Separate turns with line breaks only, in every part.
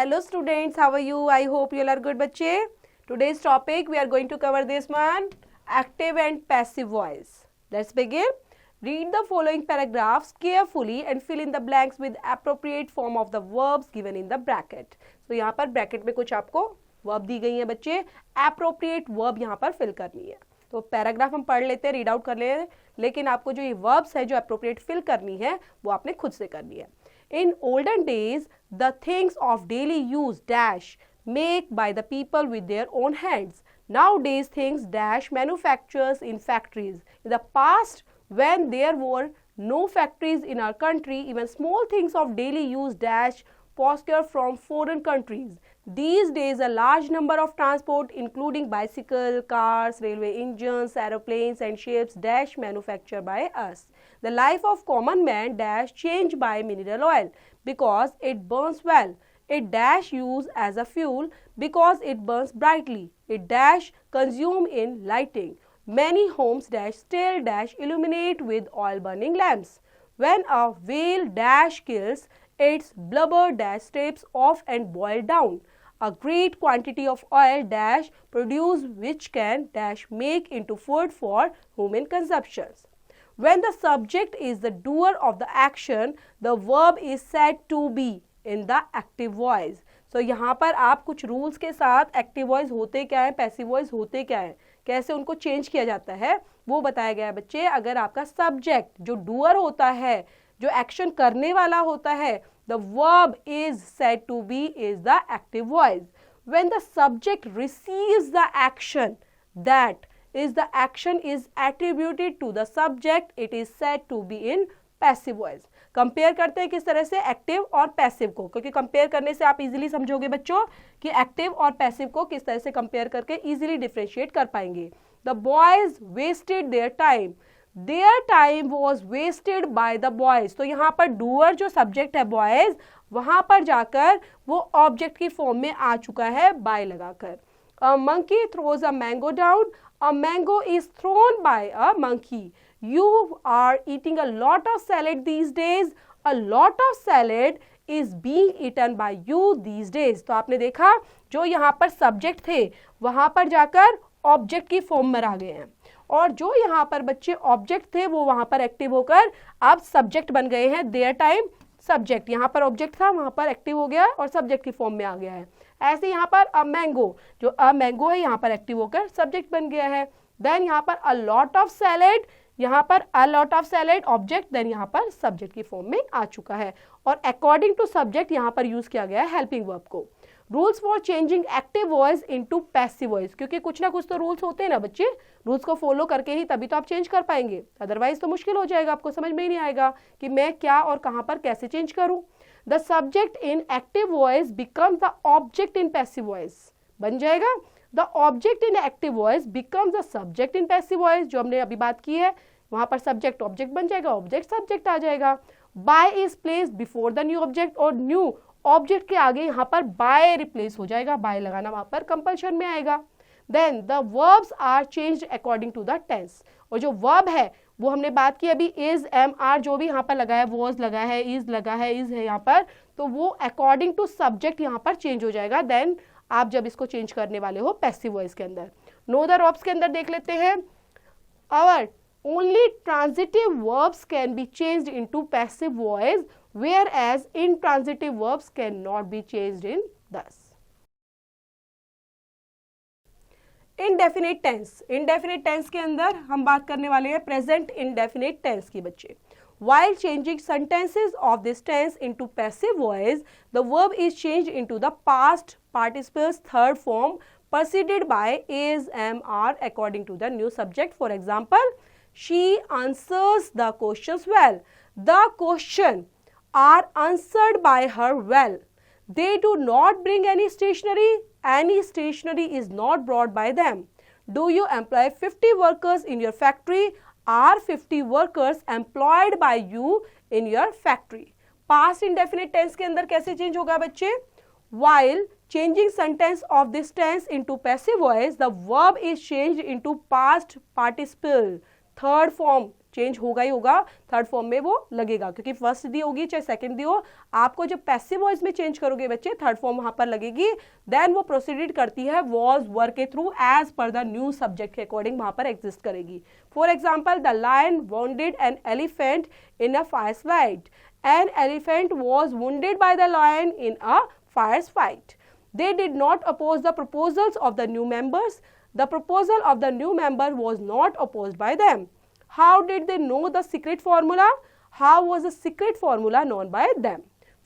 Hello students, how are you? I hope you all are good बच्चे. Today's topic we are going to cover this one, active and passive voice. Let's begin. Read the following paragraphs carefully and fill in the blanks with appropriate form of the verbs given in the bracket. So यहाँ पर bracket में कुछ आपको verb दी गई है बच्चे, appropriate verb यहाँ पर fill करनी है. तो पैराग्राफ हम पढ़ लेते हैं, रीड आउट कर लेते हैं, लेकिन आपको जो ये वर्ब्स है जो अप्रोप्रिएट फिल करनी है वो आपने खुद से करनी है. In olden days the things of daily use dash make by the people with their own hands. Nowadays things dash manufactures in factories. In the past, when there were no factories in our country, even small things of daily use dash posture from foreign countries. These days, a large number of transport, including bicycle, cars, railway engines, aeroplanes, and ships, dash manufactured by us. The life of common man dash changed by mineral oil because it burns well. It dash use as a fuel because it burns brightly. It dash consume in lighting. Many homes dash still dash illuminate with oil burning lamps. When a whale dash kills, its blubber dash strips off and boil down. A great quantity of oil dash produce which can dash make into food for human consumption. When the subject is the doer of the action, the verb is said to be in the active voice. So यहाँ पर आप कुछ rules के साथ active voice होते क्या है, passive voice होते क्या है, कैसे उनको चेंज किया जाता है वो बताया गया है बच्चे. अगर आपका सब्जेक्ट जो डूअर होता है, जो एक्शन करने वाला होता है, the verb is said to be is the active voice. When the subject receives the action, that is the action is attributed to the subject, it is said to be in passive voice. Compare करते हैं किस तरह से active और passive को, क्योंकि compare करने से आप इजीली समझोगे बच्चों कि एक्टिव और पैसिव को किस तरह से कंपेयर करके इजीली डिफरेंशिएट कर पाएंगे. The boys wasted their time. Their time was wasted by the boys. तो यहाँ पर डूअर जो सब्जेक्ट है बॉयज, वहां पर जाकर वो ऑब्जेक्ट की फॉर्म में आ चुका है बाय लगाकर. A monkey throws a mango down. A mango is thrown by a monkey. You are eating a lot of salad these days. A lot of salad is being eaten by you these days. तो आपने देखा जो यहाँ पर subject थे वहाँ पर जाकर ऑब्जेक्ट की फॉर्म में आ गए हैं, और जो यहाँ पर बच्चे ऑब्जेक्ट थे वो वहाँ पर एक्टिव होकर अब सब्जेक्ट बन गए हैं. देयर टाइम सब्जेक्ट, यहाँ पर ऑब्जेक्ट था वहाँ पर एक्टिव हो गया और सब्जेक्ट की फॉर्म में आ गया है. ऐसे यहाँ पर अ मैंगो, जो अ मैंगो है यहाँ पर एक्टिव होकर सब्जेक्ट बन गया है. देन यहाँ पर अ लॉट ऑफ सैलेड, यहाँ पर a lot of salad object, then यहाँ पर सब्जेक्ट की फॉर्म में आ चुका है. और अकॉर्डिंग टू सब्जेक्ट यहाँ पर यूज किया गया है हेल्पिंग वर्ब को. Rules for changing active voice into passive voice, क्योंकि कुछ ना कुछ तो रूल्स होते हैं ना बच्चे, रूल्स को फॉलो करके ही तभी तो आप चेंज कर पाएंगे, अदरवाइज तो मुश्किल हो जाएगा, आपको समझ में ही नहीं आएगा कि मैं क्या और कहाँ पर कैसे चेंज करूँ. The subject in active voice becomes the object in passive voice बन जाएगा. The object in active voice becomes the subject in passive voice, जो हमने अभी बात की है वहां पर सब्जेक्ट ऑब्जेक्ट बन जाएगा, ऑब्जेक्ट सब्जेक्ट आ जाएगा. By is placed before the new object, और न्यू ऑब्जेक्ट के आगे यहाँ पर बाय रिप्लेस हो जाएगा, बाय लगाना वहां पर कंपल्शन में आएगा. Then the verbs are changed according to the tense, और जो वर्ब है वो हमने बात की अभी, इज एम आर जो भी यहाँ पर लगा है, वॉज लगा है, इज लगा है, इज है यहाँ पर, तो वो अकॉर्डिंग टू सब्जेक्ट यहाँ पर चेंज हो जाएगा. देन आप जब इसको चेंज करने वाले हो पैसिव वॉइस के अंदर. नो द वर्ब्स के अंदर देख लेते हैं. Our only transitive verbs can be changed into passive voice, whereas intransitive verbs cannot be changed in thus. Indefinite tense. Indefinite tense के अंदर हम बात करने वाले हैं present indefinite tense की बच्चे. While changing sentences of this tense into passive voice, the verb is changed into the past participle's third form preceded by is, am, are according to the new subject. For example, she answers the questions well. The questions are answered by her well. They do not bring any stationery. Any stationery is not brought by them. Do you employ 50 workers in your factory? Are 50 workers employed by you in your factory? Past indefinite tense के अंदर कैसे change होगा बच्चे? While changing sentence of this tense into passive voice, the verb is changed into past participle third form change होगा ही होगा, third form में वो लगेगा, क्योंकि फर्स्ट दी होगी चाहे सेकंड दी हो, आपको जब पैसिव वॉइस में चेंज करोगे बच्चे थर्ड फॉर्म वहां पर लगेगी। देन वो प्रोसीड करती है वॉज वर के थ्रू, as per the new subject के अकॉर्डिंग वहां पर एग्जिस्ट करेगी। For example, the lion wounded an elephant in a fire fight, an elephant was wounded by the lion in a fire fight. They did not oppose the proposals of the new members. The proposal of the new member was not opposed by them. How did they know the secret formula? How was the secret formula known by them?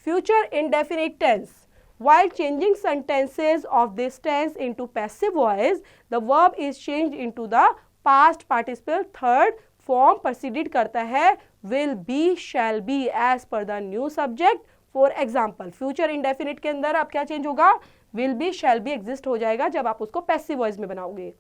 Future indefinite tense. While changing sentences of this tense into passive voice, the verb is changed into the past participle third form preceded करता है will be, shall be as per the new subject. For example, future indefinite के अंदर अब क्या change होगा, will be, shall be exist हो जाएगा जब आप उसको passive voice में बनाओगे।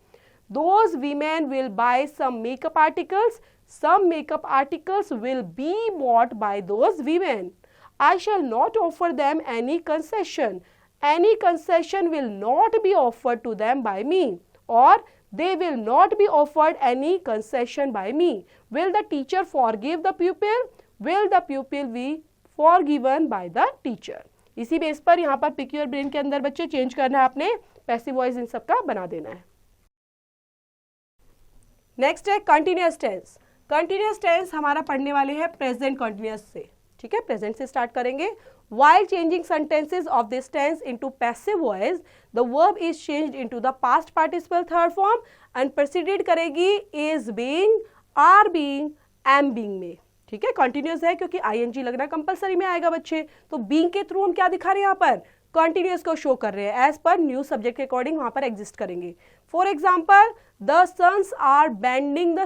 Those women will buy some makeup articles. Some makeup articles will be bought by those women. I shall not offer them any concession. Any concession will not be offered to them by me. Or they will not be offered any concession by me. Will the teacher forgive the pupil? Will the pupil be forgiven by the teacher? इसी base पर यहाँ पर pick your brain के अंदर बच्चे change करना है आपने, पैसिव वॉइस इन सबका बना देना है। नेक्स्ट है कंटिन्यूअस टेंस। कंटिन्यूअस टेंस हमारा पढ़ने वाले हैं प्रेजेंट कंटिन्यूअस से, ठीक है, प्रेजेंट से स्टार्ट करेंगे। While changing sentences of this tense into passive voice, the verb is changed into the past participle third form and preceded करेगी is being, are being, am being में, ठीक है। Continuous है क्योंकि ing लगना compulsory में आएगा बच्चे, तो being के थ्रू हम क्या दिखा रहे हैं यहाँ पर, कंटिन्यूअस को शो कर रहे हैं, एज पर न्यू सब्जेक्ट के अकॉर्डिंग वहां पर एग्जिस्ट करेंगे। For example, the sons are bending the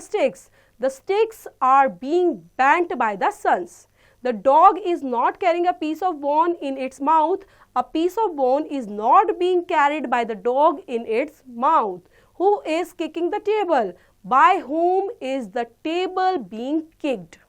sticks are being bent by the sons. The dog is not carrying a piece of bone in its mouth. A piece of bone is not being carried by the dog in its mouth. Who is kicking the table? By whom is the table being kicked?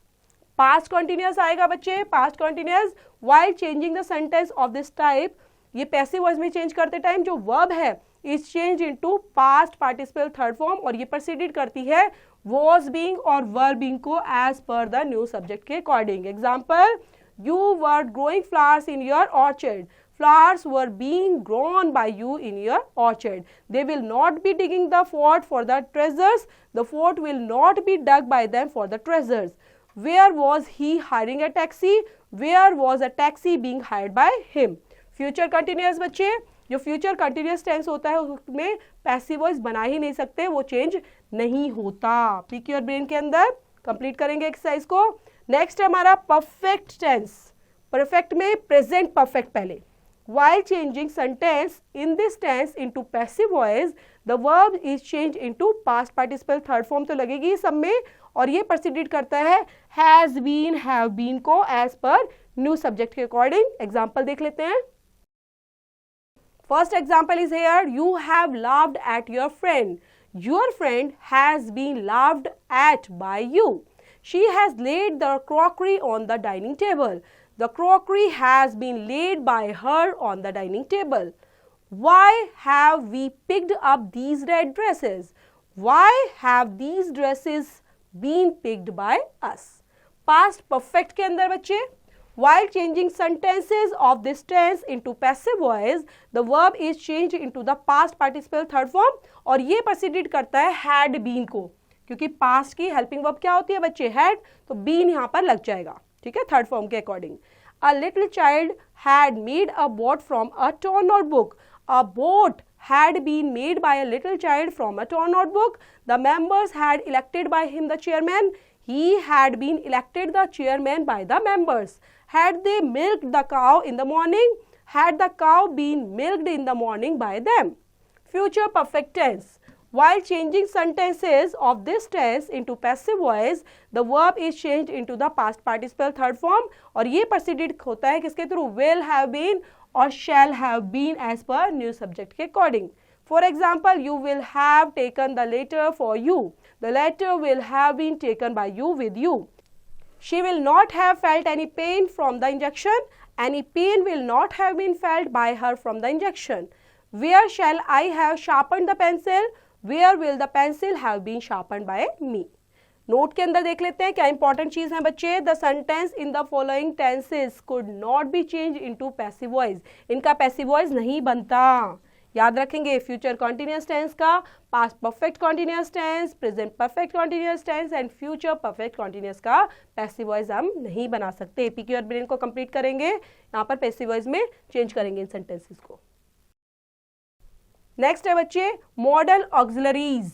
Past continuous आएगा बच्चे, past continuous while changing the sentence of this type. ये passive voice में change करते time जो verb है is changed into past participle third form और ये preceded करती है was being और were being को as per the new subject के according. Example, you were growing flowers in your orchard. Flowers were being grown by you in your orchard. They will not be digging the fort for the treasures. The fort will not be dug by them for the treasures. Where was he hiring a taxi? Where was a taxi being hired by him? Future continuous बच्चे, जो future continuous tense होता है उसमें passive voice बना ही नहीं सकते, वो change नहीं होता। पिक योर ब्रेन के अंदर कंप्लीट करेंगे एक्सरसाइज को। नेक्स्ट है हमारा परफेक्ट टेंस। परफेक्ट में प्रेजेंट परफेक्ट पहले। While changing sentence in this tense into passive voice, the verb is changed into past participle third form तो लगेगी सब में, और ये प्रोसीड करता है has been, have been को as per new subject के अकॉर्डिंग। एग्जाम्पल देख लेते हैं। First example is here, you have laughed at your friend. Your friend has been laughed at by you. She has laid the crockery on the dining table. The crockery has been laid by her on the dining table. Why have we picked up these red dresses? Why have these dresses been picked by us? Past perfect के अंदर बच्चे, while changing sentences of this tense into passive voice, the verb is changed into the past participle third form और ये preceded करता है had been को, क्योंकि past की helping verb क्या होती है बच्चे, had, तो been यहाँ पर लग जाएगा, ठीक है, थर्ड फॉर्म के according. A little child had made a boat from a torn notebook. A boat had been made by a little child from a torn notebook. The members had elected by him the chairman. He had been elected the chairman by the members. Had they milked the cow in the morning? Had the cow been milked in the morning by them? Future perfect tense. While changing sentences of this tense into passive voice, the verb is changed into the past participle third form और ये preceded होता है किसके through, will have been और shall have been as per new subject के according. For example, you will have taken the letter for you. The letter will have been taken by you with you. She will not have felt any pain from the injection. Any pain will not have been felt by her from the injection. Where shall I have sharpened the pencil? Where will the pencil have been sharpened by me? Note के अंदर देख लेते हैं क्या important चीज है बच्चे। The sentence in the following tenses could not be change into passive voice, इनका पैसिव वॉइस नहीं बनता। याद रखेंगे फ्यूचर कॉन्टिन्यूअस टेंस का past perfect continuous tense, present perfect continuous tense and future perfect continuous का पैसिव वॉइस हम नहीं बना सकते। पीक्यू और ब्रेन को कंप्लीट करेंगे, यहाँ पर पैसिव वॉइस में चेंज करेंगे इन सेंटेंसेस को। नेक्स्ट है बच्चे model auxiliaries.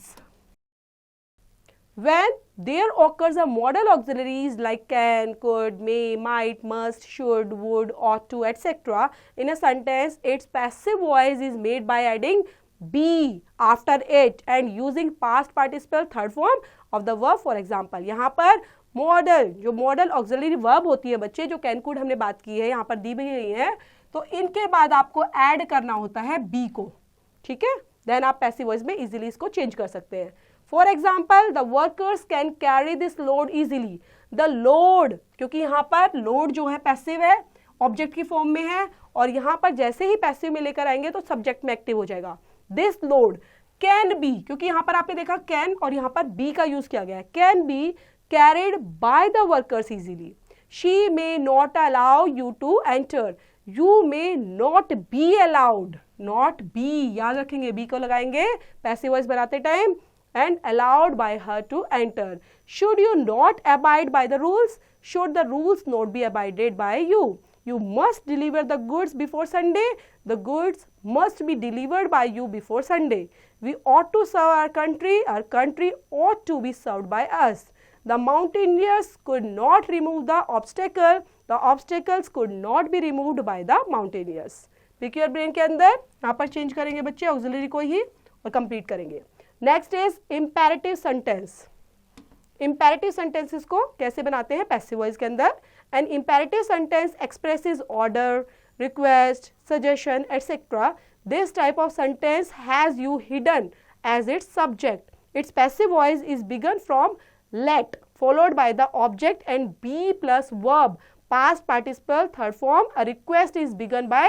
When there occurs a modal auxiliaries like can, could, may, might, must, should, would, ought to, etc. in a sentence, its passive voice is made by adding be after it and using past participle third form of the verb. For example, यहाँ पर model जो model auxiliary verb होती है बच्चे, जो can could हमने बात की है यहाँ पर दी भी गई है, तो इनके बाद आपको ऐड करना होता है बी को, ठीक है। देन आप पैसिव वॉइस में इजीली इसको चेंज कर सकते हैं। For example the workers can carry this load easily. The load, क्योंकि यहाँ पर लोड जो है पैसिव है, ऑब्जेक्ट की फॉर्म में है, और यहाँ पर जैसे ही पैसिव में लेकर आएंगे तो सब्जेक्ट में एक्टिव हो जाएगा। दिस लोड कैन बी, क्योंकि यहाँ पर आपने देखा कैन और यहाँ पर बी का यूज किया गया है, can be carried by the workers easily. She may not allow you to enter, you may not be allowed, not be याद रखेंगे, बी को लगाएंगे पैसिव वॉइस बनाते time, and allowed by her to enter. Should you not abide by the rules? Should the rules not be abided by you? You must deliver the goods before Sunday. The goods must be delivered by you before Sunday. We ought to serve our country. Our country ought to be served by us. The mountaineers could not remove the obstacle. The obstacles could not be removed by the mountaineers. Pick your brain के अंदर यहाँ पर change करेंगे बच्चे auxiliary को ही और complete करेंगे। Next is imperative sentence. Imperative sentences को कैसे बनाते हैं पैसिव वॉइस के अंदर। An imperative sentence expresses order, request, suggestion etcetera. This type of sentence has you hidden as its subject. Its passive voice is begun from let followed by the object and be plus verb, past participle third form. A request is begun by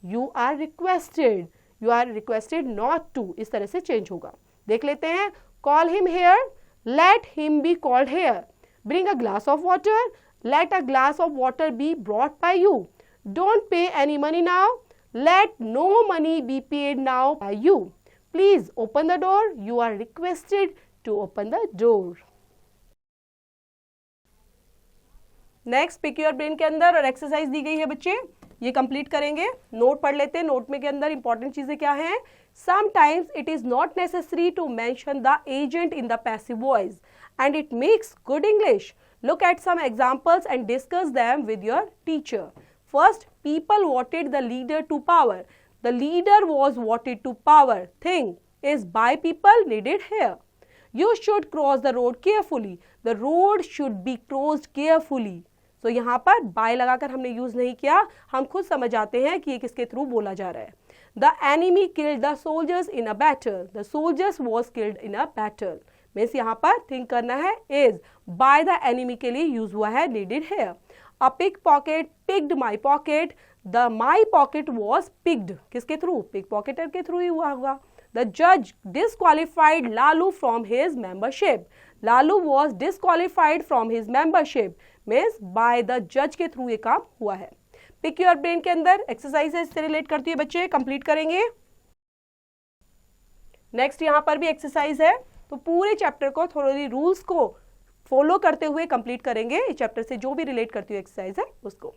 you are requested, you are requested not to, इस तरह से change होगा। देख लेते हैं। call him here, let him be called here. bring a glass of water, let a glass of water be brought by you. don't pay any money now, let no money be paid now by you. please open the door, you are requested to open the door. Next pick your brain के अंदर और exercise दी गई है बच्चे, ये complete करेंगे। Note पढ़ लेते हैं। नोट में के अंदर इंपॉर्टेंट चीजें क्या हैं। Sometimes it is not necessary to mention the agent in the passive voice and it makes good English. Look at some examples and discuss them with your teacher. First, people voted the leader to power. The leader was voted to power. Thing is by people needed here. You should cross the road carefully. The road should be crossed carefully. तो यहाँ पर bye लगाकर हमने use नहीं किया, हम खुद समझ आते हैं कि ये किसके थ्रू बोला जा रहा है। The enemy killed the soldiers in a battle. The soldiers was killed in a battle. Means यहाँ पर थिंक करना है is by the enemy के लिए यूज हुआ है needed here. A pickpocket picked my pocket. The my pocket was picked. किसके through? pickpocketer के थ्रू ही हुआ होगा। The judge disqualified Lalu from his membership. Lalu was disqualified from his membership. Means by the judge के through ये काम हुआ है। Pick your brain के अंदर एक्सरसाइज से रिलेट करती है बच्चे, कंप्लीट करेंगे। नेक्स्ट यहाँ पर भी एक्सरसाइज है, तो पूरे चैप्टर को थोड़ी रूल्स को फॉलो करते हुए कंप्लीट करेंगे। इस चैप्टर से जो भी रिलेट करती हुई एक्सरसाइज है उसको।